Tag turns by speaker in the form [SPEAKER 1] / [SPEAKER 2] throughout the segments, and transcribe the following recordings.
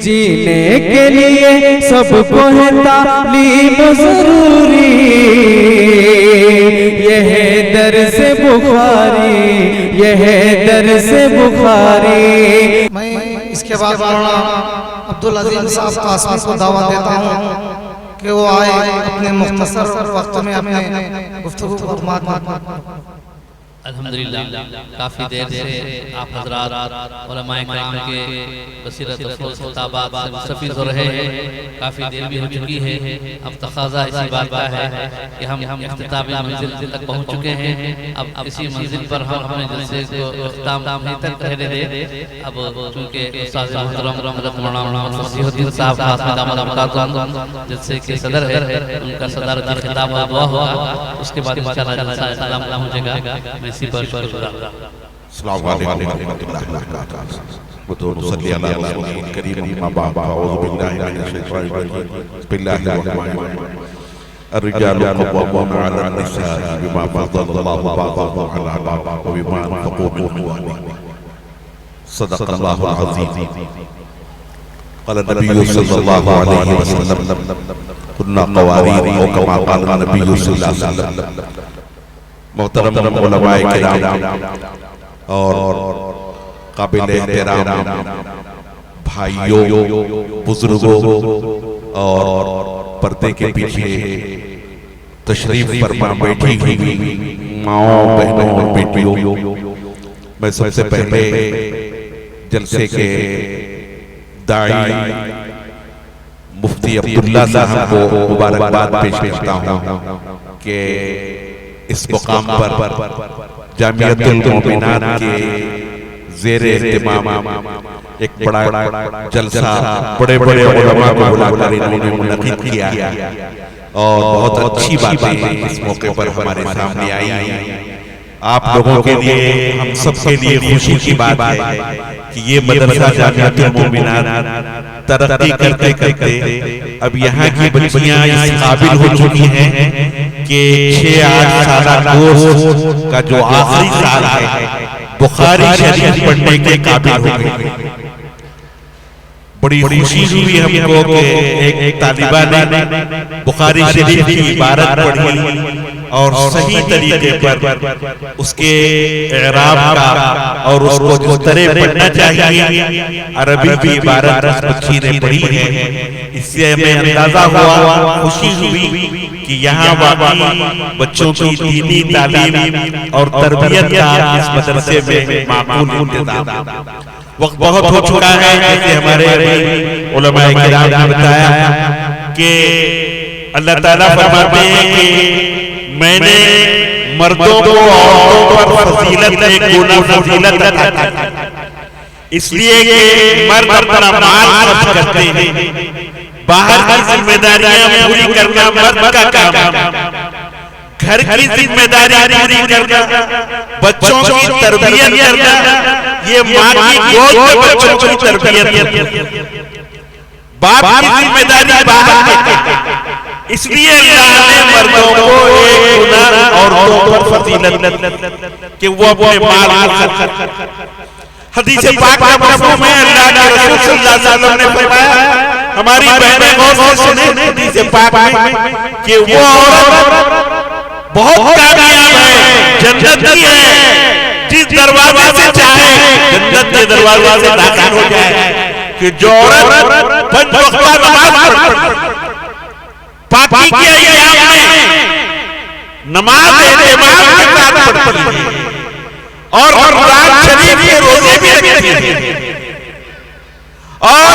[SPEAKER 1] जीने के लिए सबको है तालीम जरूरी, यह दर्स बुखारी, यह दर्स बुखारी।
[SPEAKER 2] मैं इसके बाद मौलाना अब्दुल अजीम साहब कासमी को दावत देता हूँ कि वो आए अपने मुख्तसर वक्त में अपने गुफ्तगू को
[SPEAKER 3] अल्हम्दुलिल्लाह काफ़ी देर से आप हज़रात उलमाए किराम के बसीरत अफरोज़ खिताबात से मुस्तफ़ीज़ हो रहे हैं। काफ़ी देर भी हो चुकी है। अब तक़ाज़ा इसी बात का है कि हम इख्तितामी मंजिल तक पहुँच चुके हैं। अब इसी मंजिल पर हम अपने जलसे को इख्तिताम तक रहने दें। अब चूँकि उस्ताद मोहतरम हज़रत मौलाना फसीहुद्दीन साहब जलसे के सदर है, उनका सदारती खिताब हुआ होगा, उसके बाद इंशाअल्लाह जलसा इस्लाम का हो जाएगा। मैं इसी पर
[SPEAKER 4] अस्सलामु अलैकुम वरहमतुल्लाहि वबरकातुहू। वसल्ली अला रसूलिल करीम अम्मा बाद। अऊज़ु बिल्लाहि मिनश शैतानिर रजीम। बिस्मिल्लाहिर रहमानिर रहीम। अर्रिजालु क़व्वामूना अला निसाइ बिमा फ़ज़्ज़लल्लाहु बअदहुम अला बअद व बिमा अनफ़क़ू मिन अम्वालिहिम। सदक़ल्लाहुल अज़ीम। क़ाला नबिय्यु सल्लल्लाहु अलैहि वसल्लम कुन्ना क़वारीर औ कमा क़ाला नबिय्यु सल्लल्लाहु अलैहि वसल्लम। मोहतरम उलमाए किराम और काबिल एहतराम भाइयों, बुजुर्गों और पर्दे के पीछे तशरीफ फरमा बैठी हुई माओ, बहनों और बेटियों, मैं सबसे पहले जलसे के दाई मुफ्ती अब्दुल्ला साहब को मुबारकबाद पेश करता हूँ कि इस मुकाम पर जामियतुल मोमिनात के ज़ेरे इत्तिमाम एक बड़ा जलसा बड़े बड़े उलमा को बुलाकर इन्होंने मुनक़िद किया और बहुत अच्छी बातें इस मौके पर हमारे सामने आई हैं। आप लोगों के लिए, हम सब के लिए खुशी की बात है कि ये मदरसा जामियतुल मोमिनात तरक्की करते करते अब यहाँ की बच्चियाँ इस काबिल हो चुकी हैं कि 6-8 साल कोर्स का जो आखिरी साल है बुखारी शरीफ पढ़ने के काबिल हो गई। बड़ी खुशी हुई हमको कि एक तालिबा ने बुखारी शरीफ की इबारत पढ़ी और सही तरीके पर उसके इराब का और उसको जिस तरह पढ़ना चाहिए अरबी की इबारत उस बच्ची ने पढ़ी है। इससे हमें अंदाजा हुआ, खुशी हुई कि यहाँ वाकई बच्चों की दीनी तालीम और तरबियत का इस मदरसे में माकूल इंतजाम। वक्त बहुत हो चुका है, जैसे हमारे उलमाए किराम ने बताया कि अल्लाह ताला फरमाते हैं कि मैंने मर्दों को औरतों पर फजीलत एक गुना फजीलत अता की, इसलिए कि मर्द अपना माल खर्च करते हैं, बाहर की जिम्मेदारियां पूरी करना मर्द का काम, घर की जिम्मेदारी पूरी करना, बच्चों की तरबियत करना, ये माँ की गोद में बच्चों की तरबियत करना, बाप की जिम्मेदारी बाहर है। इसलिए अल्लाह ने मर्दों को एक गुना औरतों पर फजीलत कि वो अपने माल खर्च। हदीस पाक में अल्लाह के रसूल सल्लल्लाहु अलैहि वसल्लम ने फरमाया, हमारी बहनें गौर से सुने हदीस पाक में कि वो औरत बहुत कामयाब है, जन्नत की है, जिस दरवाजे से चाहे जन्नत के दरवाजे से दाखिल हो जाए। कि जो औरत 5 वक्त नमाज पढ़ती, पाकी के अय्याम में नमाज इमाम के साथ पढ़ती है और कुरान शरीफ के रोजे भी रखती है और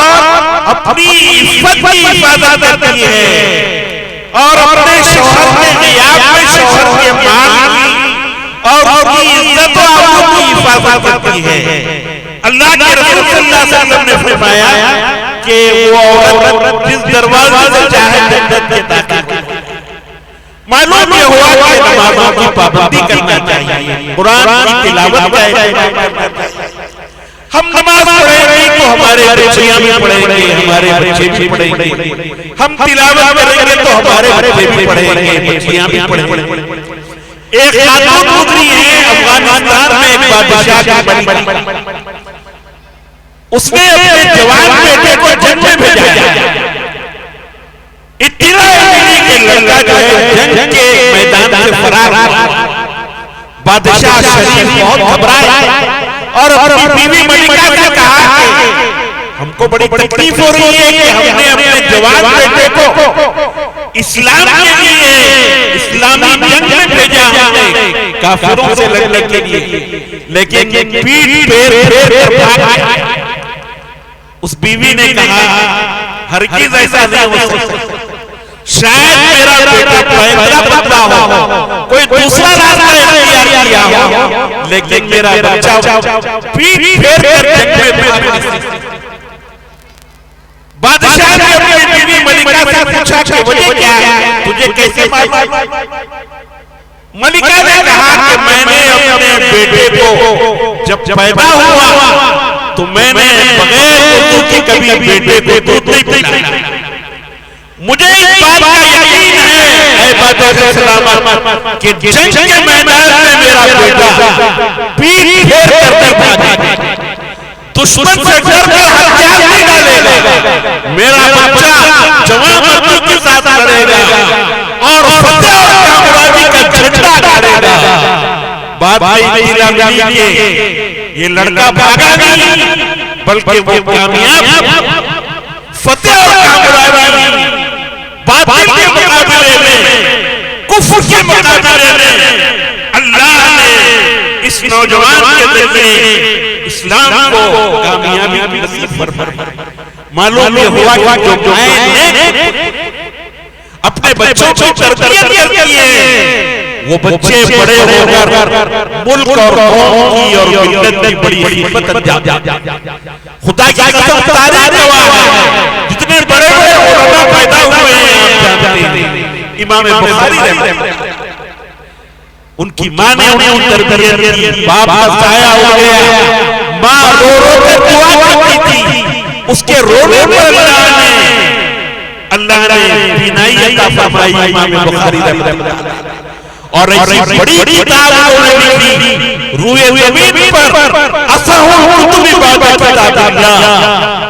[SPEAKER 4] अपनी इज्जत की हिफाजत करती है और अपने शौहर के ग़ियाब में शौहर के माल की और उसकी इज्जत और आबरू की हिफाजत करती है। अल्लाह के रसूल सल्लल्लाहु अलैहि वसल्लम ने फरमाया कि वो औरत जिस दरवाजे से चाहे जन्नत में दाखिल हो। मालूम ये हुआ कि नमाज़ों की पाबंदी करना चाहिए, कुरान की तिलावत करना चाहिए। हम नमाज पढ़ेंगे तो हमारे बच्चियां भी पढ़ेंगे, हमारे बच्चे भी पढ़ेंगे। हम तिलावत करेंगे तो हमारे बच्चे भी पढ़ेंगे, बच्चियां भी पढ़ेंगे। एक खातून गुजरी है अफगानिस्तान में, एक बादशाह की बड़ी, उसने अपने जवान बेटे को लड़का जो है जंग के मैदान से फरार हुआ। बादशाह शरीफ बहुत घबराए और अपनी बीवी मलिका से कहा कि हमको बड़ी तकलीफ हो रही है कि हमने अपने जवान बेटे को इस्लाम के लिए, इस्लामी जंग में भेजा हमने काफिरों से लड़ने के लिए, लेकिन पीठ फेर भाग। उस बीवी ने कहा हरगिज़ ऐसा नहीं हो सकता, शायद मेरा बेटा पैदा बदला हो, कोई दूसरा रास्ता इख्तियार किया हो, लेकिन मेरा बच्चा पीठ फेर कर जंग में भाग। बादशाह ने अपनी बीवी मलिका से पूछा कि वजह क्या है, तुझे कैसे मालूम? मलिका ने कहा कि मैंने अपने बेटे को जब पैदा हुआ तो मैंने बगैर वज़ू के कभी बेटे को दूध नहीं पिलाया। मुझे इस बात का यकीन है ऐ बादशाह कि जंग के मैदान में मेरा बेटा पीठ फेर कर भागा, दुश्मन से डरकर हथियार नहीं डालेगा, मेरा बच्चा जवान मर्दों के साथ लड़ेगा और फतेह और कामयाबी का झंडा गाड़ेगा। बात नहीं ये लड़का भागा नहीं, बल्कि वो कामयाब फतेह और कामयाबी बातिल के मुकाबले में, कुफ्र के मुकाबले में अल्लाह ने इस नौजवान के जरिए इस्लाम को कामयाबी नसीब फरमाई। मालूम ये हुआ कि जो माएं ने अपने बच्चों को तरबियत की है, वो बच्चे बड़े होकर मुल्क और कौम की और मिल्लत की बड़ी खिदमत अंजाम। खुदा की कसम तारीख गवाह है, जितने बड़े बड़े उलमा पैदा हुए हैं आप जानते हैं, इमाम बुखारी रहमतुल्लाह उनकी मां ने उन्हें तरबियत दी, बाप का साया हो गया, मां रो रो कर दुआ करती थी, उसके रोने पर अल्लाह ने बीनाई अता फरमाई इमाम बुखारी रहमतुल्लाह। और ऐसी बड़ी किताब उन्होंने लिखी रूए ज़मीन पर असहुल कुतुब बाबा किताबुल्लाह,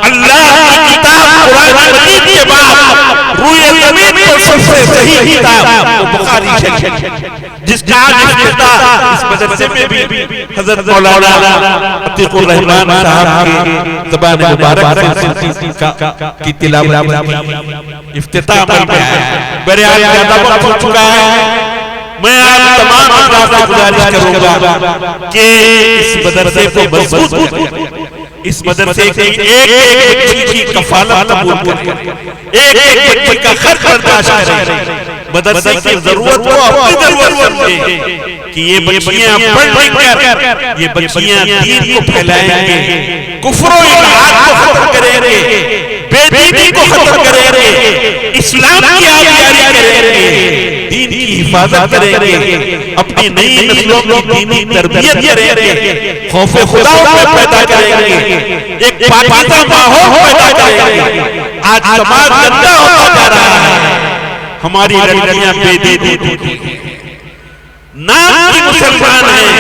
[SPEAKER 4] अल्लाह की किताब कुरान मजीद के बाद रूए ज़मीन पर सबसे सही किताब बुखारी शरीफ, जिसका इस मदरसे में भी हजरत मौलाना अतीकुर रहमान साहब की ज़बान मुबारक की तिलावत इफ्तिताह में है। बहरहाल ज़्यादा वक्त हो चुका है, मैं आप तमाम अफराद से गुजारिश करूंगा कि इस मदरसे को मजबूत करें, इस मदरसे की एक बच्ची की कफालत कबूल करें, एक बच्ची का खर्च बर्दाश्त करें, मदरसे की जरूरत को अपनी जरूरत समझे कि ये बच्चियां पढ़ कर ये बच्चियां दीन को फैलाएंगे, कुफ्र और इल्हाद को खत्म करेंगे, बेदीनी को खत्म करेंगे, इस्लाम की आज़ादी करेंगे, दीन की हिफाजत करेंगे, अपनी नई नस्लों की दीनी तरबियत करेंगे, खौफ खुदा में पैदा करेंगे, एक पाकीज़ा माहौल पैदा करेंगे। आज समाज गंदा होता जा रहा है, हमारी लड़कियां बेदीनी नाम की मुसलमान हैं,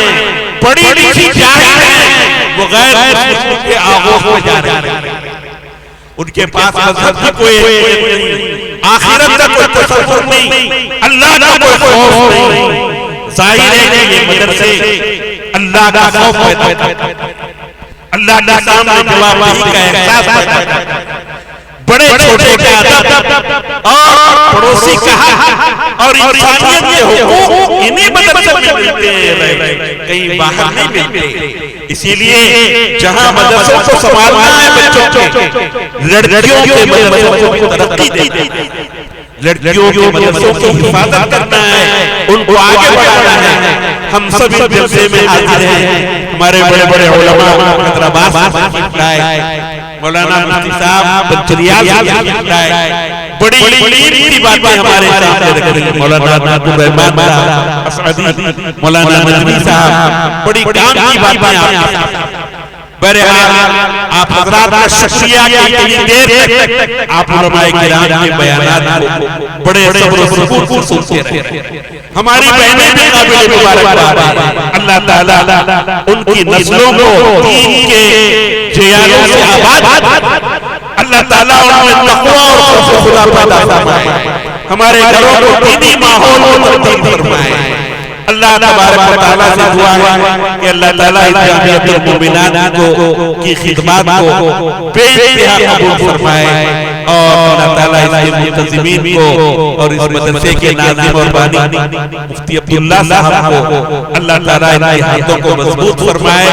[SPEAKER 4] पढ़ी लिखी जाहिल हैं, वो गैर मुस्लिम के आगोश में जा रहे हैं, उनके पास मजहब की कोई नहीं, आखिरत का कोई तसव्वुर नहीं, अल्लाह का कोई खौफ नहीं। जाहिर है कि ये मदरसे अल्लाह का खौफ पैदा करता है, अल्लाह के सामने जवाबदेही का एहसास पैदा करता है, बड़े छोटे का अदब और पड़ोसी का हक और इंसानियत के हुकूक इन्हीं मदरसे में मिलते हैं, कहीं बाहर नहीं मिलते। इसीलिए जहां मदरसों को संभालना है बच्चों के, लड़कियों के मदरसों को तरक्की देनी है, लड़कियों के मदरसों की हिफाजत करना है, उनको आगे बढ़ाना है। हम सब इस जलसे में हाजिर हैं, हमारे बड़े बड़े उलमा मौलाना मुफ्ती साहब बंचरियाल बड़ी कीमती बातें हमारे सामने रख रहे हैं, मौलाना अब्दुल रहमान साहब असअदी, मौलाना नजमी साहब बड़ी काम की बातें आपके। बहरहाल आप हज़रात का शुक्रिया कि इतनी देर तक आप उलमाए किराम के बयानात को बड़े सब्र और सुकून से सुनते रहे। हमारी बहनें भी काबिल मुबारकबाद हैं, अल्लाह ताला उनकी नस्लों को दीन के जियालों से आबाद, अल्लाह ताला उनमें तक़वा और खौफ खुदा पैदा फरमाए। हमारे घरों को दीनी माहौल को तब्दील फरमाए। अल्लाह तबारक व तआला से दुआ है कि अल्लाह ताला इस जामियतुल मोमिनात को की खिदमत को बेइंतहा कबूल फरमाए और अल्लाह ताला इसके मुंतजिमीन को और इस मदरसे के नाज़िम और बानी मुफ्ती अब्दुल्ला साहब को अल्लाह ताला इनके हाथों को मजबूत फरमाए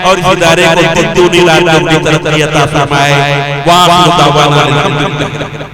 [SPEAKER 4] और इस इदारे को दुनिया की तरक्की अता फरमाए। वा आखिरु दावाना अल्हम्दुलिल्लाह।